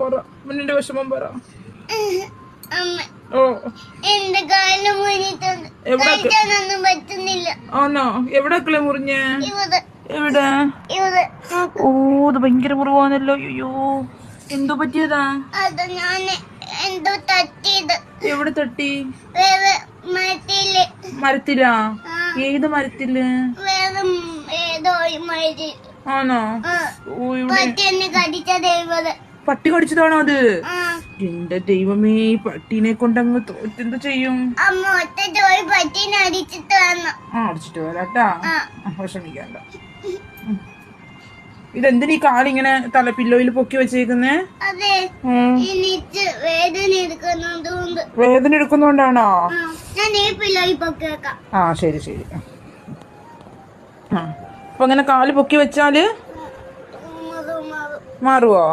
പറ മുന്നിന്റെ വിഷമം പറ. ഓ എന്റെ കാലിന് മുന്നിട്ടൊന്നും പറ്റുന്നില്ല. ആണോ? എവിടെക്കളെ മുറിഞ്ഞ്? എവിടെ? ഓ ഇത് ഭയങ്കര മുറിവാന്നല്ലോ. അയ്യോ എന്തോ പറ്റിയതാ? അത് ഞാൻ എന്തോ തട്ടിയത്. എവിടെ തട്ടി? മരത്തില്. മരത്തിലാ? ഏത് മരത്തില്? ഏതോ മരത്തിൽ. ആണോ? പട്ടി കടിച്ചതാണോ അത്? എന്റെ ദൈവമേ, പട്ടീനെ കൊണ്ട് അങ്ങ് തോറ്റെന്ത് ചെയ്യും? അടിച്ചിട്ട് വരാട്ടാ, വിഷമിക്കണ്ട. ഇതെന്തിനീ കാലിങ്ങനെ പില്ലോയിൽ പൊക്കി വെച്ചേക്കുന്നേ? വേദന എടുക്കുന്നോണ്ടാണോ? ആ ശരി ശരി. അപ്പൊ അങ്ങനെ കാല് പൊക്കി വെച്ചാല് മാറുവോ?